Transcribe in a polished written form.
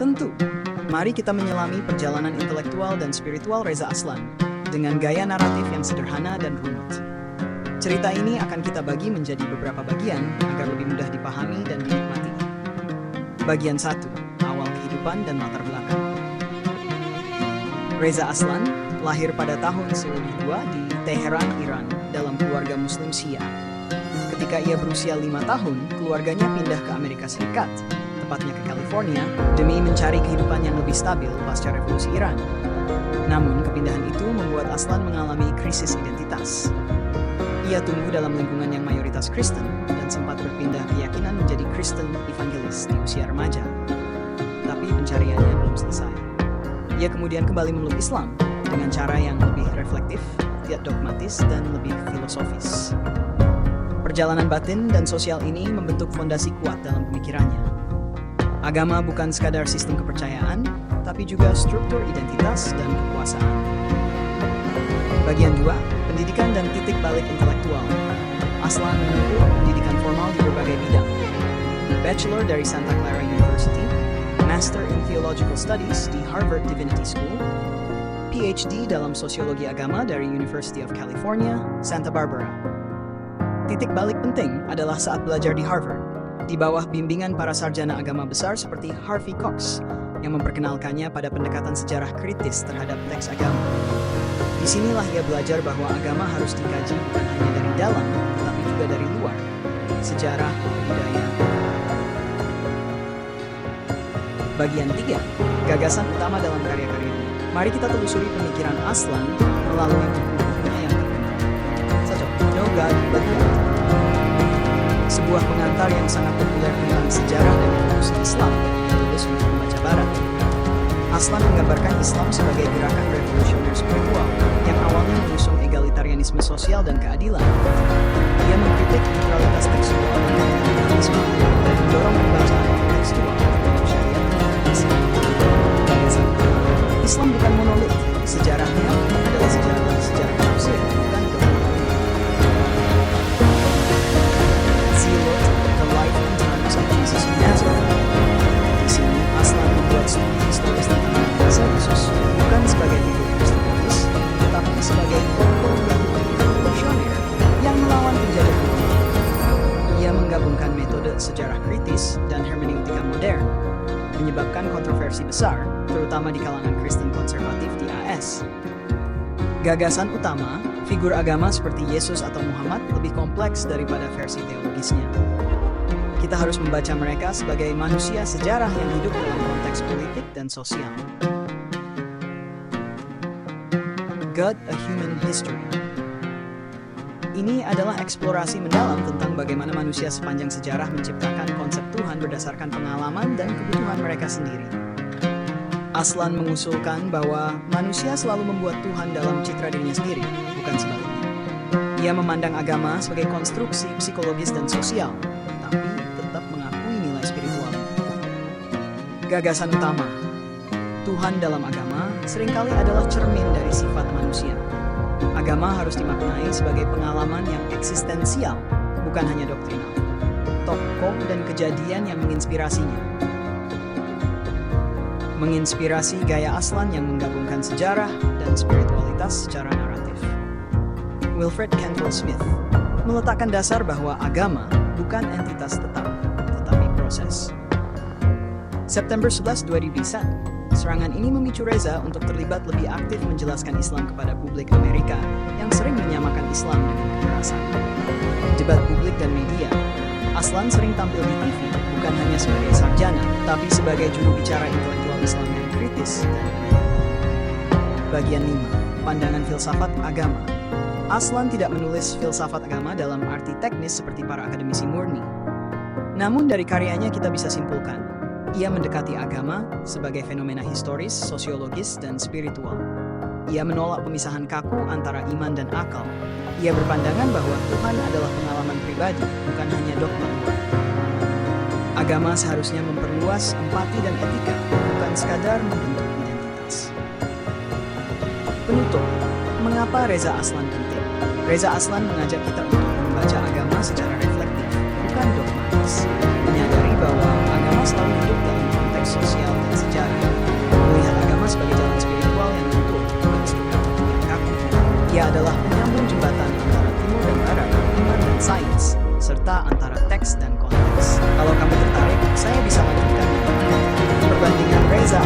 Tentu, mari kita menyelami perjalanan intelektual dan spiritual Reza Aslan dengan gaya naratif yang sederhana dan rumit. Cerita ini akan kita bagi menjadi beberapa bagian agar lebih mudah dipahami dan dinikmati. Bagian 1, awal kehidupan dan latar belakang. Reza Aslan lahir pada tahun 2002 di Teheran, Iran, dalam keluarga Muslim Syiah. Ketika ia berusia 5 tahun, keluarganya pindah ke Amerika Serikat, tepatnya ke California, demi mencari kehidupan yang lebih stabil pasca revolusi Iran. Namun, kepindahan itu membuat Aslan mengalami krisis identitas. Ia tumbuh dalam lingkungan yang mayoritas Kristen dan sempat berpindah keyakinan menjadi Kristen evangelis di usia remaja. Tapi pencariannya belum selesai. Ia kemudian kembali memeluk Islam dengan cara yang lebih reflektif, tidak dogmatis, dan lebih filosofis. Perjalanan batin dan sosial ini membentuk fondasi kuat dalam pemikirannya. Agama bukan sekadar sistem kepercayaan, tapi juga struktur identitas dan kekuasaan. Bagian 2, pendidikan dan titik balik intelektual. Aslan menempuh pendidikan formal di berbagai bidang. Bachelor dari Santa Clara University, Master in Theological Studies di Harvard Divinity School, PhD dalam Sosiologi Agama dari University of California, Santa Barbara. Titik balik penting adalah saat belajar di Harvard, di bawah bimbingan para sarjana agama besar seperti Harvey Cox, yang memperkenalkannya pada pendekatan sejarah kritis terhadap teks agama. Disinilah ia belajar bahwa agama harus dikaji bukan hanya dari dalam, tetapi juga dari luar, sejarah, budaya. Bagian 3, gagasan utama dalam karya-karyanya. Mari kita telusuri pemikiran Aslan melalui buku-bukunya yang terkenal. 1. No God But God. Sebuah pengantar yang sangat populer tentang sejarah dan evolusi Islam, ditulis untuk pembaca Barat. Aslan menggambarkan Islam sebagai gerakan revolusioner spiritual yang awalnya mengusung egalitarianisme sosial dan keadilan. Ia mengkritik neutralitas tekstual dan fundamentalisme dan mendorong pembacaan tekstual dalam syariat dan hadis. Gagasan utama, Islam bukan monolit. Sejarahnya adalah sejarah manusia, bukan dogma. Zealot, The Life and Times of Jesus of Nazareth. Di sini, Aslan membuat studi historis tentang Nabi Yesus bukan sebagai figur historis, tetapi sebagai tokoh Yahudi revolusioner yang melawan penjajahan. Ia menggabungkan metode sejarah kritis dan hermeneutika modern, menyebabkan kontroversi besar, terutama di kalangan Kristen konservatif di AS. Gagasan utama, figur agama seperti Yesus atau Muhammad lebih kompleks daripada versi teologisnya. Kita harus membaca mereka sebagai manusia sejarah yang hidup dalam konteks politik dan sosial. God, A Human History. Ini adalah eksplorasi mendalam tentang bagaimana manusia sepanjang sejarah menciptakan konsep Tuhan berdasarkan pengalaman dan kebutuhan mereka sendiri. Aslan mengusulkan bahwa manusia selalu membuat Tuhan dalam citra dirinya sendiri, bukan sebaliknya. Ia memandang agama sebagai konstruksi psikologis dan sosial, tapi tetap mengakui nilai spiritual. Gagasan utama, Tuhan dalam agama seringkali adalah cermin dari sifat manusia. Agama harus dimaknai sebagai pengalaman yang eksistensial, bukan hanya doktrinal. Tokoh dan kejadian yang menginspirasinya. Menginspirasi gaya Aslan yang menggabungkan sejarah dan spiritualitas secara naratif. Wilfred Cantwell Smith meletakkan dasar bahwa agama bukan entitas tetap, tetapi proses. September 11, 2001, serangan ini memicu Reza untuk terlibat lebih aktif menjelaskan Islam kepada publik Amerika yang sering menyamakan Islam dengan kekerasan. Debat publik dan media, Aslan sering tampil di TV bukan hanya sebagai sarjana, tapi sebagai juru bicara intelektual Islam yang kritis dan kritis. Bagian 5, pandangan filsafat agama. Aslan tidak menulis filsafat agama dalam arti teknis seperti para akademisi murni. Namun dari karyanya kita bisa simpulkan, ia mendekati agama sebagai fenomena historis, sosiologis, dan spiritual. Ia menolak pemisahan kaku antara iman dan akal. Ia berpandangan bahwa Tuhan adalah pengalaman pribadi, bukan hanya dogma luar. Agama seharusnya memperluas empati dan etika, bukan sekadar membentuk identitas. Penutup, mengapa Reza Aslan penting? Reza Aslan mengajak kita untuk membaca agama secara reflektif, bukan dogmatis. Menyadari bahwa agama selalu hidup dalam konteks sosial dan sejarah. adalah penyambung jembatan antara timur dan barat, iman dan sains, serta antara teks dan konteks. Kalau kamu tertarik, saya bisa lanjutkan. Perbandingan Reza